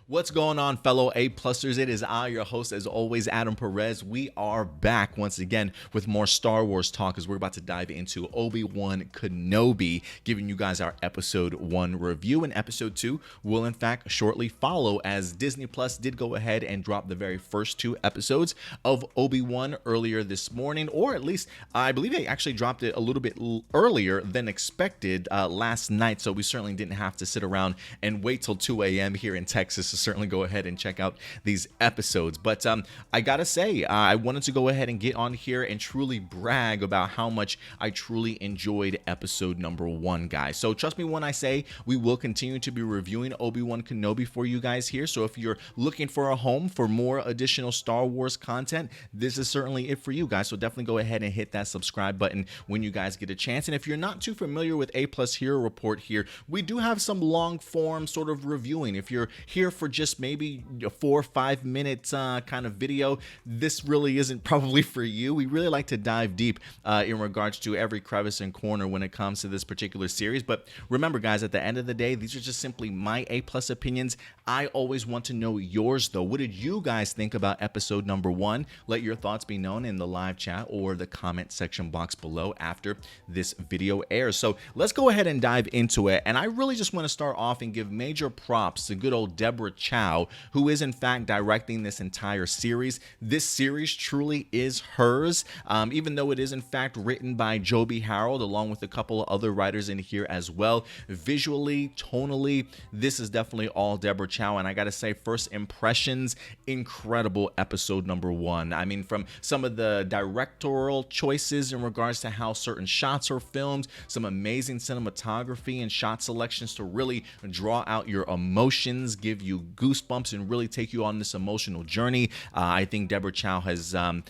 What's going on, fellow A-Plusters? It is I, your host, as always, Adam Perez. We are back once again with more Star Wars talk as we're about to dive into Obi-Wan Kenobi, giving you guys our Episode 1 review. And Episode 2 will, in fact, shortly follow, as Disney Plus did go ahead and drop the very first 2 episodes of Obi-Wan earlier this morning, or at least I believe they actually dropped it a little bit earlier than expected last night, so we certainly didn't have to sit around and wait till 2 a.m. here in Texas to certainly go ahead and check out these episodes. But I gotta say, I wanted to go ahead and get on here and truly brag about how much I truly enjoyed episode number 1, guys. So trust me when I say we will continue to be reviewing Obi-Wan Kenobi for you guys here. So if you're looking for a home for more additional Star Wars content, this is certainly it for you guys. So definitely go ahead and hit that subscribe button when you guys get a chance. And if you're not too familiar with A+ Hero Report here, we do have some long form sort of reviewing. If you're here for just maybe a 4 or 5 minutes kind of video, this really isn't probably for you. We really like to dive deep in regards to every crevice and corner when it comes to this particular series. But remember, guys, at the end of the day, these are just simply my A+ opinions. I always want to know yours, though. What did you guys think about episode number 1? Let your thoughts be known in the live chat or the comment section box below after this video airs. So let's go ahead and dive into it. And I really just want to start off and give major props to good old Deborah Chow, who is in fact directing this entire series. This series truly is hers, even though it is in fact written by Joby Harold along with a couple of other writers in here as well. Visually, tonally, this is definitely all Deborah Chow, and I gotta say, first impressions, incredible episode number 1. I mean, from some of the directorial choices in regards to how certain shots are filmed, some amazing cinematography and shot selections to really draw out your emotions, give you goosebumps, and really take you on this emotional journey. I think Deborah Chow is going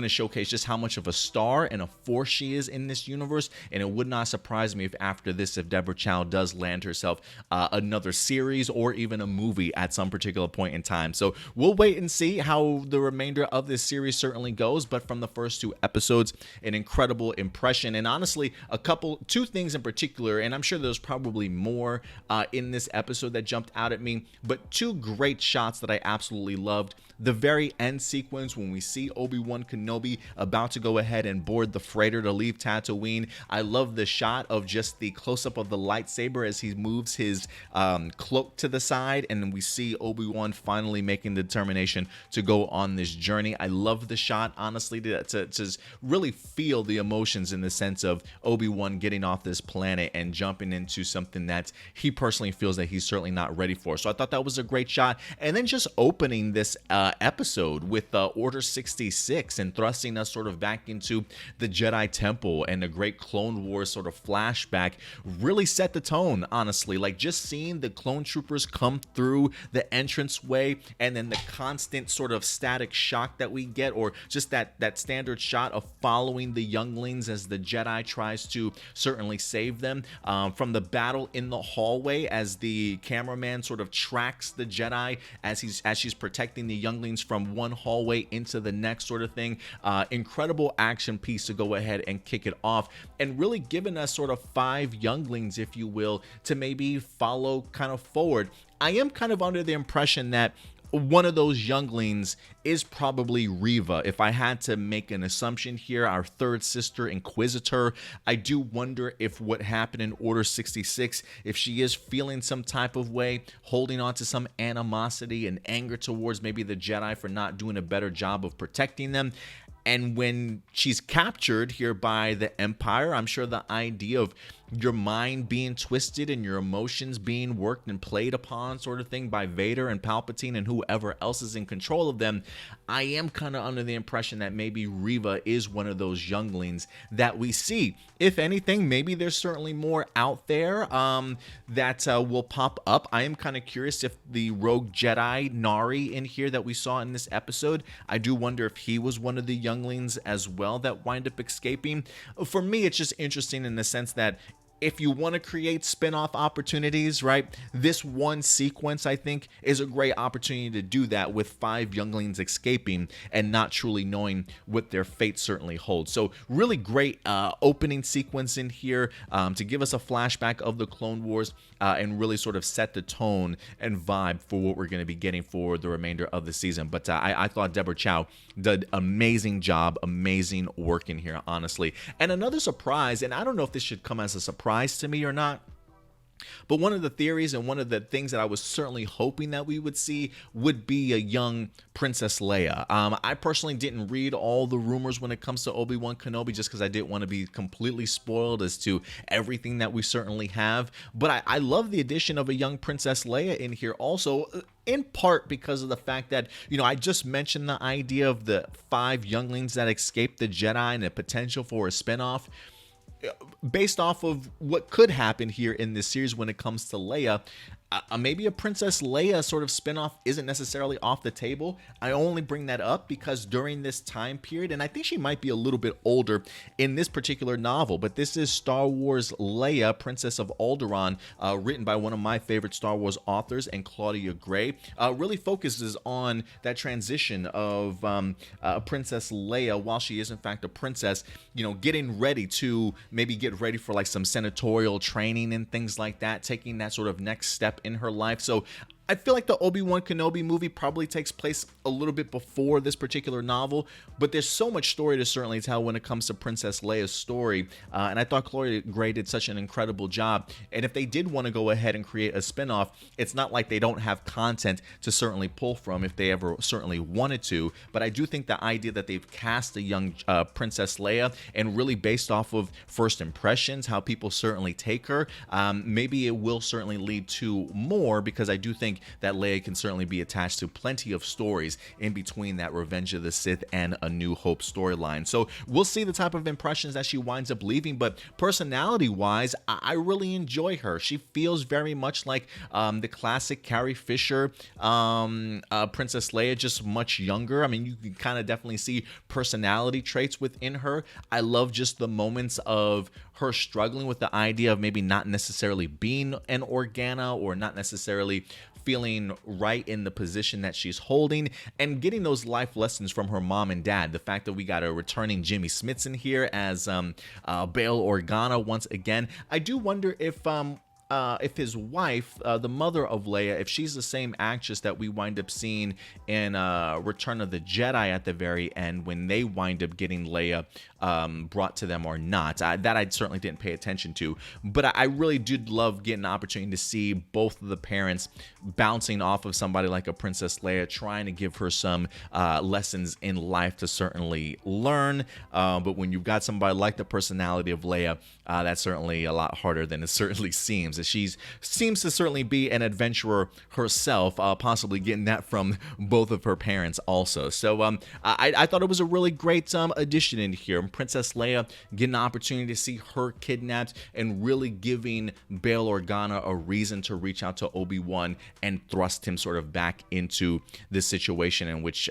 to showcase just how much of a star and a force she is in this universe, and it would not surprise me if after this, if Deborah Chow does land herself another series or even a movie at some particular point in time. So we'll wait and see how the remainder of this series certainly goes, but from the first 2 episodes, an incredible impression. And honestly, two things in particular, and I'm sure there's probably more in this episode that jumped out at me, but 2 great shots that I absolutely loved. The very end sequence when we see Obi-Wan Kenobi about to go ahead and board the freighter to leave Tatooine. I love the shot of just the close-up of the lightsaber as he moves his cloak to the side, and we see Obi-Wan finally making the determination to go on this journey. I love the shot, honestly, to really feel the emotions in the sense of Obi-Wan getting off this planet and jumping into something that he personally feels that he's certainly not ready for. So I thought that was a great shot. And then just opening this episode with Order 66 and thrusting us sort of back into the Jedi Temple and the great Clone Wars sort of flashback really set the tone, honestly. Like, just seeing the clone troopers come through the entranceway and then the constant sort of static shock that we get, or just that standard shot of following the younglings as the Jedi tries to certainly save them, from the battle in the hallway as the cameraman sort of tracks the Jedi as she's protecting the younglings from one hallway into the next sort of thing. Incredible action piece to go ahead and kick it off, and really giving us sort of 5 younglings, if you will, to maybe follow kind of forward. I am kind of under the impression that one of those younglings is probably Reva. If I had to make an assumption here, our third sister, Inquisitor, I do wonder if what happened in Order 66, if she is feeling some type of way, holding on to some animosity and anger towards maybe the Jedi for not doing a better job of protecting them. And when she's captured here by the Empire, I'm sure the idea of your mind being twisted and your emotions being worked and played upon sort of thing by Vader and Palpatine and whoever else is in control of them, I am kind of under the impression that maybe Reva is one of those younglings that we see. If anything, maybe there's certainly more out there that will pop up. I am kind of curious if the rogue Jedi Nari in here that we saw in this episode, I do wonder if he was one of the younglings as well that wind up escaping. For me, it's just interesting in the sense that if you want to create spin-off opportunities, right, this one sequence, I think, is a great opportunity to do that, with 5 younglings escaping and not truly knowing what their fate certainly holds. So really great opening sequence in here to give us a flashback of the Clone Wars and really sort of set the tone and vibe for what we're going to be getting for the remainder of the season. But I thought Deborah Chow did amazing job, amazing work in here, honestly. And another surprise, and I don't know if this should come as a surprise to me or not, but one of the theories and one of the things that I was certainly hoping that we would see would be a young Princess Leia. I personally didn't read all the rumors when it comes to Obi-Wan Kenobi, just because I didn't want to be completely spoiled as to everything that we certainly have. But I love the addition of a young Princess Leia in here also, in part because of the fact that, you know, I just mentioned the idea of the 5 younglings that escaped the Jedi and the potential for a spinoff. Based off of what could happen here in this series when it comes to Leia, maybe a Princess Leia sort of spinoff isn't necessarily off the table. I only bring that up because during this time period, and I think she might be a little bit older in this particular novel, but this is Star Wars Leia, Princess of Alderaan, written by one of my favorite Star Wars authors, and Claudia Gray, really focuses on that transition of Princess Leia, while she is in fact a princess, you know, getting ready to maybe get ready for like some senatorial training and things like that, taking that sort of next step in her life. So I feel like the Obi-Wan Kenobi movie probably takes place a little bit before this particular novel, but there's so much story to certainly tell when it comes to Princess Leia's story, and I thought Claudia Gray did such an incredible job. And if they did want to go ahead and create a spinoff, it's not like they don't have content to certainly pull from if they ever certainly wanted to. But I do think the idea that they've cast a young Princess Leia, and really based off of first impressions, how people certainly take her, maybe it will certainly lead to more, because I do think that Leia can certainly be attached to plenty of stories in between that Revenge of the Sith and A New Hope storyline. So we'll see the type of impressions that she winds up leaving, but personality-wise, I really enjoy her. She feels very much like the classic Carrie Fisher Princess Leia, just much younger. I mean, you can kind of definitely see personality traits within her. I love just the moments of her struggling with the idea of maybe not necessarily being an Organa, or not necessarily feeling right in the position that she's holding, and getting those life lessons from her mom and dad. The fact that we got a returning Jimmy Smits in here as Bail Organa once again. I do wonder if his wife, the mother of Leia, if she's the same actress that we wind up seeing in Return of the Jedi at the very end, when they wind up getting Leia brought to them, or not. That I certainly didn't pay attention to, but I really did love getting an opportunity to see both of the parents bouncing off of somebody like a Princess Leia, trying to give her some lessons in life to certainly learn. But when you've got somebody like the personality of Leia, that's certainly a lot harder than it certainly seems. She seems to certainly be an adventurer herself, possibly getting that from both of her parents also. So I thought it was a really great addition in here. Princess Leia getting an opportunity to see her kidnapped, and really giving Bail Organa a reason to reach out to Obi-Wan and thrust him sort of back into this situation in which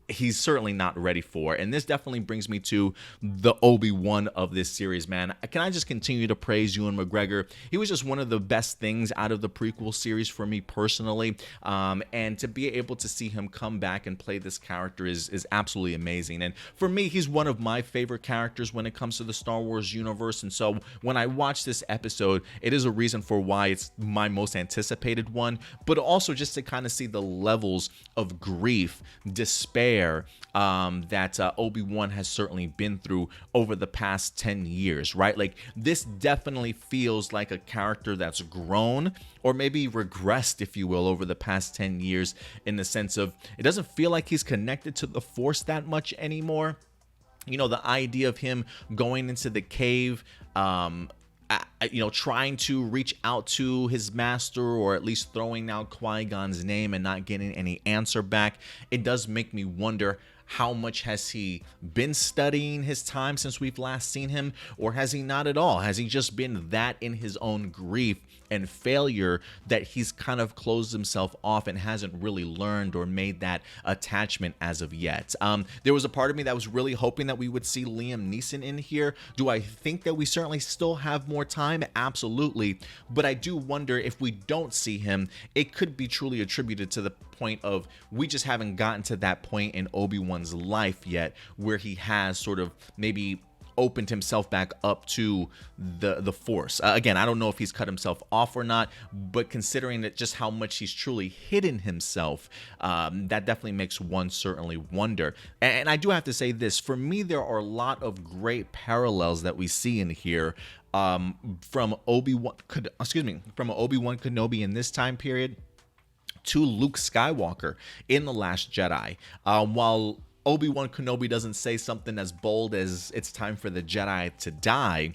he's certainly not ready for. And this definitely brings me to the Obi-Wan of this series, man. Can I just continue to praise Ewan McGregor? He was just one of the best things out of the prequel series for me personally, and to be able to see him come back and play this character is absolutely amazing. And for me, he's one of my favorite characters when it comes to the Star Wars universe, and so when I watch this episode, it is a reason for why it's my most anticipated one, but also just to kind of see the levels of grief, despair, that Obi-Wan has certainly been through over the past 10 years, right? Like, this definitely feels like a character that's grown, or maybe regressed, if you will, over the past 10 years, in the sense of, it doesn't feel like he's connected to the Force that much anymore. You know, the idea of him going into the cave, trying to reach out to his master, or at least throwing out Qui-Gon's name and not getting any answer back. It does make me wonder how much has he been studying his time since we've last seen him, or has he not at all? Has he just been that in his own grief and failure that he's kind of closed himself off and hasn't really learned or made that attachment as of yet? There was a part of me that was really hoping that we would see Liam Neeson in here. Do I think that we certainly still have more time? Absolutely. But I do wonder if we don't see him, it could be truly attributed to the point of we just haven't gotten to that point in Obi-Wan's life yet where he has sort of maybe opened himself back up to the Force. Again, I don't know if he's cut himself off or not, but considering that just how much he's truly hidden himself, that definitely makes one certainly wonder. And I do have to say this, for me, there are a lot of great parallels that we see in here from Obi-Wan Kenobi in this time period to Luke Skywalker in The Last Jedi. While Obi-Wan Kenobi doesn't say something as bold as it's time for the Jedi to die,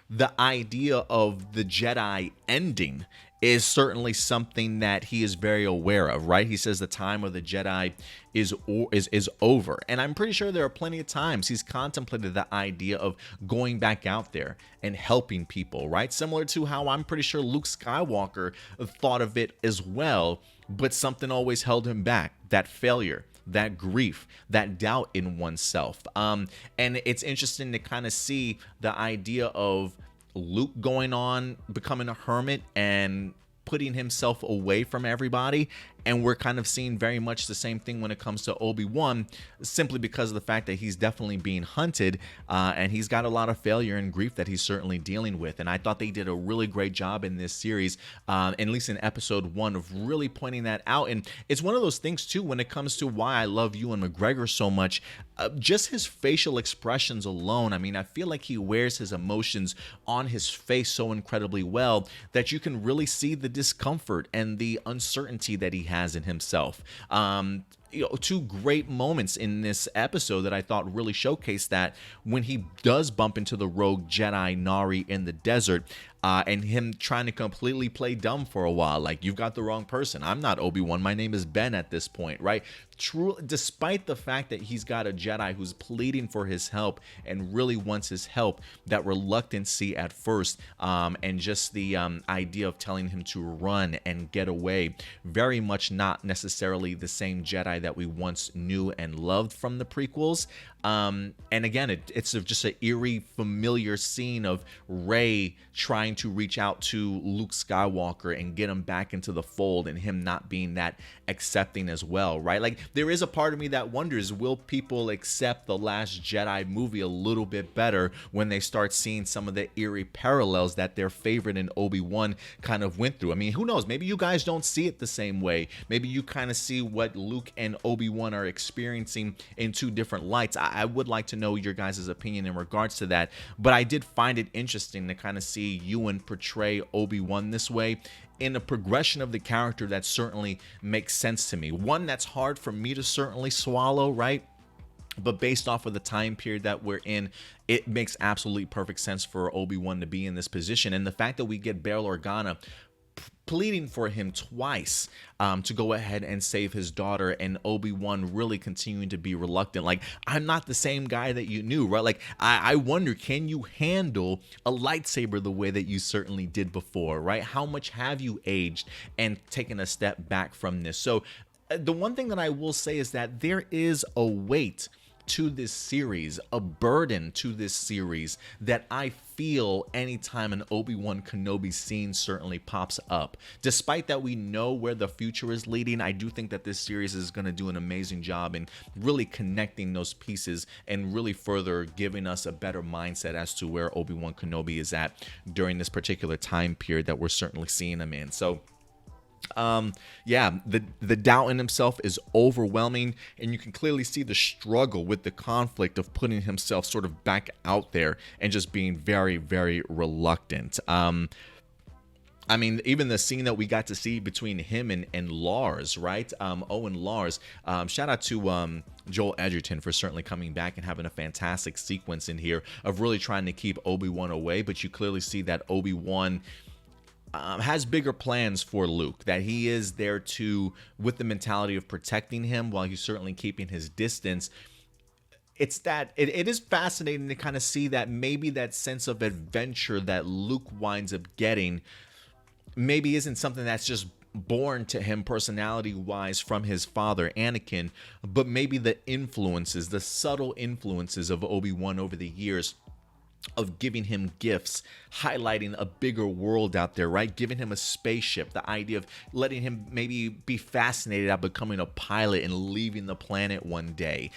the idea of the Jedi ending is certainly something that he is very aware of, right? He says the time of the Jedi is over. And I'm pretty sure there are plenty of times he's contemplated the idea of going back out there and helping people, right? Similar to how I'm pretty sure Luke Skywalker thought of it as well, but something always held him back, that failure, that grief, that doubt in oneself. And it's interesting to kind of see the idea of Luke going on, becoming a hermit and putting himself away from everybody. And we're kind of seeing very much the same thing when it comes to Obi-Wan, simply because of the fact that he's definitely being hunted and he's got a lot of failure and grief that he's certainly dealing with. And I thought they did a really great job in this series, at least in episode 1, of really pointing that out. And it's one of those things too, when it comes to why I love Ewan McGregor so much, just his facial expressions alone. I mean, I feel like he wears his emotions on his face so incredibly well that you can really see the discomfort and the uncertainty that he has in himself. Two great moments in this episode that I thought really showcased that, when he does bump into the rogue Jedi Nari in the desert, and him trying to completely play dumb for a while, like, you've got the wrong person. I'm not Obi-Wan. My name is Ben at this point, right? True, despite the fact that he's got a Jedi who's pleading for his help and really wants his help, that reluctancy at first, and just the idea of telling him to run and get away, very much not necessarily the same Jedi that we once knew and loved from the prequels. And again, it's just an eerie, familiar scene of Rey trying to reach out to Luke Skywalker and get him back into the fold, and him not being that accepting as well, right? Like, there is a part of me that wonders, will people accept the Last Jedi movie a little bit better when they start seeing some of the eerie parallels that their favorite in Obi-Wan kind of went through? I mean, who knows? Maybe you guys don't see it the same way. Maybe you kind of see what Luke and Obi-Wan are experiencing in two different lights. I would like to know your guys' opinion in regards to that, but I did find it interesting to kind of see Ewan portray Obi-Wan this way, in a progression of the character that certainly makes sense to me. One that's hard for me to certainly swallow, right? But based off of the time period that we're in, it makes absolutely perfect sense for Obi-Wan to be in this position. And the fact that we get Bail Organa pleading for him twice to go ahead and save his daughter, and Obi-Wan really continuing to be reluctant. Like, I'm not the same guy that you knew, right? Like, I wonder, can you handle a lightsaber the way that you certainly did before, right? How much have you aged and taken a step back from this? So the one thing that I will say is that there is a weight to this series, a burden to this series, that I feel anytime an Obi-Wan Kenobi scene certainly pops up. Despite that we know where the future is leading, I do think that this series is going to do an amazing job in really connecting those pieces and really further giving us a better mindset as to where Obi-Wan Kenobi is at during this particular time period that we're certainly seeing him in. So yeah, the doubt in himself is overwhelming, and you can clearly see the struggle with the conflict of putting himself sort of back out there and just being very, very reluctant. I mean, even the scene that we got to see between him and Lars, right? Owen Lars. Shout out to Joel Edgerton for certainly coming back and having a fantastic sequence in here of really trying to keep Obi-Wan away, but you clearly see that Obi-Wan has bigger plans for Luke, that he is there to, with the mentality of protecting him while he's certainly keeping his distance, it's that it is fascinating to kind of see that maybe that sense of adventure that Luke winds up getting maybe isn't something that's just born to him personality wise from his father Anakin, but maybe the influences, the subtle influences of Obi-Wan over the years, of giving him gifts, highlighting a bigger world out there, right? Giving him a spaceship, the idea of letting him maybe be fascinated at becoming a pilot and leaving the planet one day.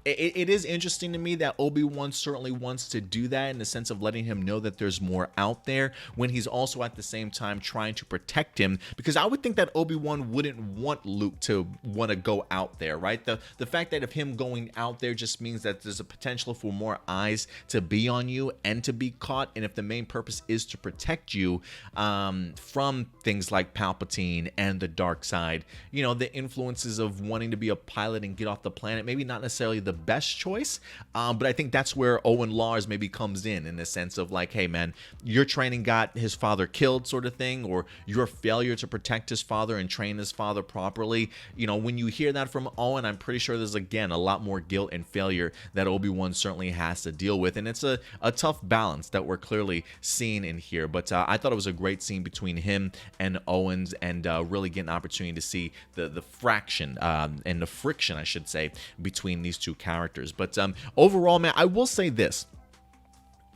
It is interesting to me that Obi-Wan certainly wants to do that in the sense of letting him know that there's more out there, when he's also at the same time trying to protect him, because I would think that Obi-Wan wouldn't want Luke to want to go out there, right? The fact that of him going out there just means that there's a potential for more eyes to be on you and to be caught, and if the main purpose is to protect you from things like Palpatine and the dark side, you know, the influences of wanting to be a pilot and get off the planet, maybe not necessarily the best choice, but I think that's where Owen Lars maybe comes in the sense of like, hey man, your training got his father killed sort of thing, or your failure to protect his father and train his father properly. You know, when you hear that from Owen, I'm pretty sure there's again a lot more guilt and failure that Obi-Wan certainly has to deal with, and it's a tough balance that we're clearly seeing in here. But I thought it was a great scene between him and Owens, and really get an opportunity to see the fraction and the friction, I should say, between these two characters. But overall, man, I will say this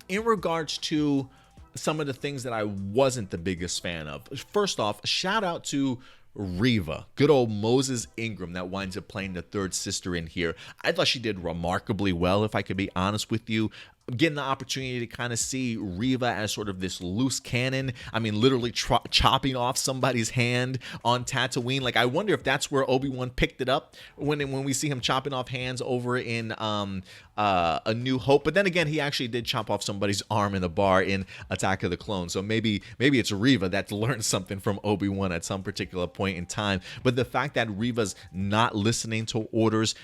in regards to some of the things that I wasn't the biggest fan of. First off, shout out to Reva, good old Moses Ingram, that winds up playing the third sister in here. I thought she did remarkably well, if I could be honest with you. Getting the opportunity to kind of see Reva as sort of this loose cannon. I mean, literally chopping off somebody's hand on Tatooine. Like, I wonder if that's where Obi-Wan picked it up when we see him chopping off hands over in A New Hope. But then again, he actually did chop off somebody's arm in the bar in Attack of the Clones. So maybe it's Reva that's learned something from Obi-Wan at some particular point in time. But the fact that Reva's not listening to orders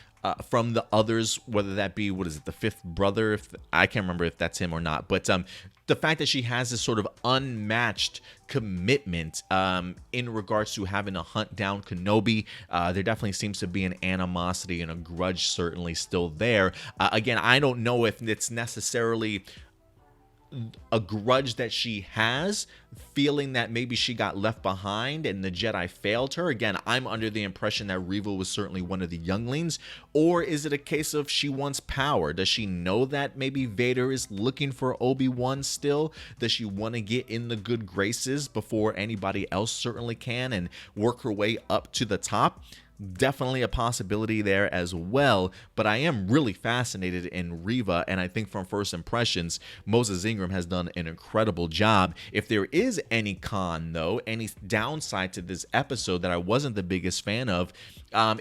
from the others, whether that be, what is it, the fifth brother, I can't remember if that's him or not, but the fact that she has this sort of unmatched commitment in regards to having to hunt down Kenobi, there definitely seems to be an animosity and a grudge certainly still there. Again, I don't know if it's necessarily a grudge that she has, feeling that maybe she got left behind and the Jedi failed her. Again, I'm under the impression that Reva was certainly one of the younglings. Or is it a case of she wants power? Does she know that maybe Vader is looking for Obi-Wan still? Does she want to get in the good graces before anybody else certainly can and work her way up to the top? Definitely a possibility there as well, but I am really fascinated in Reva, and I think from first impressions, Moses Ingram has done an incredible job. If there is any con, though, any downside to this episode that I wasn't the biggest fan of,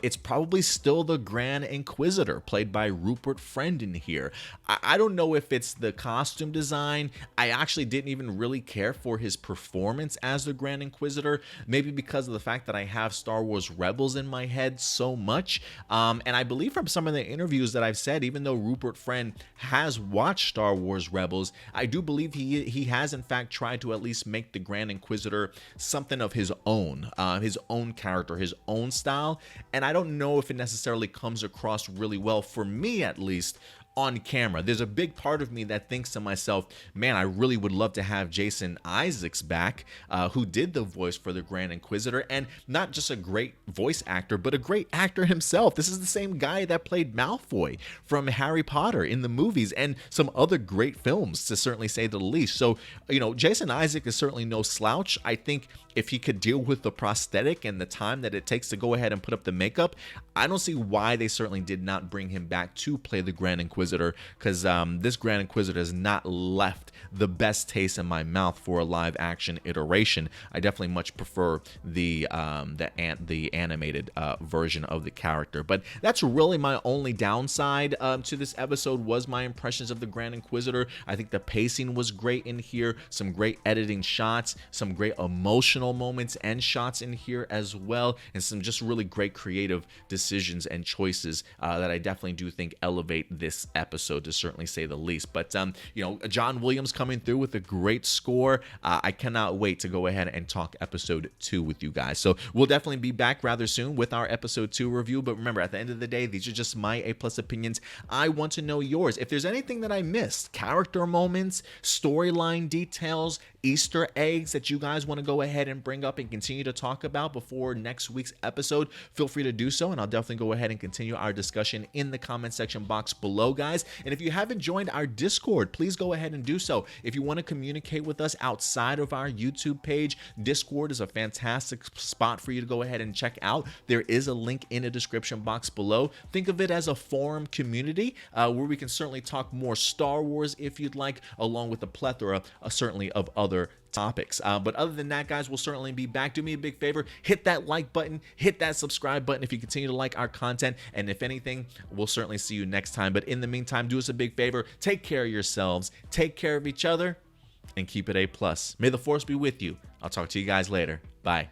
it's probably still the Grand Inquisitor, played by Rupert Friend in here. I don't know if it's the costume design. I actually didn't even really care for his performance as the Grand Inquisitor, maybe because of the fact that I have Star Wars Rebels in my head so much, and I believe from some of the interviews that I've said, even though Rupert Friend has watched Star Wars Rebels, I do believe he has in fact tried to at least make the Grand Inquisitor something of his own character, his own style, and I don't know if it necessarily comes across really well, for me at least, on camera. There's a big part of me that thinks to myself, man, I really would love to have Jason Isaacs back, who did the voice for the Grand Inquisitor, and not just a great voice actor, but a great actor himself. This is the same guy that played Malfoy from Harry Potter in the movies and some other great films, to certainly say the least. So, you know, Jason Isaac is certainly no slouch. I think if he could deal with the prosthetic and the time that it takes to go ahead and put up the makeup, I don't see why they certainly did not bring him back to play the Grand Inquisitor, because this Grand Inquisitor has not left the best taste in my mouth for a live action iteration. I definitely much prefer the animated version of the character. But that's really my only downside to this episode, was my impressions of the Grand Inquisitor. I think the pacing was great in here, some great editing shots, some great emotional moments and shots in here as well, and some just really great creative decisions and choices that I definitely do think elevate this episode, to certainly say the least. But you know, John Williams coming through with a great score. I cannot wait to go ahead and talk episode 2 with you guys. So we'll definitely be back rather soon with our episode 2 review. But remember, at the end of the day, these are just my A+ opinions. I want to know yours. If there's anything that I missed, character moments, storyline details, Easter eggs that you guys want to go ahead and bring up and continue to talk about before next week's episode, feel free to do so, and I'll definitely go ahead and continue our discussion in the comment section box below, guys. And if you haven't joined our Discord, please go ahead and do so. If you want to communicate with us outside of our YouTube page, Discord is a fantastic spot for you to go ahead and check out. There is a link in the description box below. Think of it as a forum community where we can certainly talk more Star Wars if you'd like, along with a plethora certainly of other topics. But other than that, guys, we'll certainly be back. Do me a big favor, hit that like button, hit that subscribe button if you continue to like our content, and if anything, we'll certainly see you next time. But in the meantime, do us a big favor, take care of yourselves, take care of each other, and keep it A+. May the Force be with you. I'll talk to you guys later. Bye.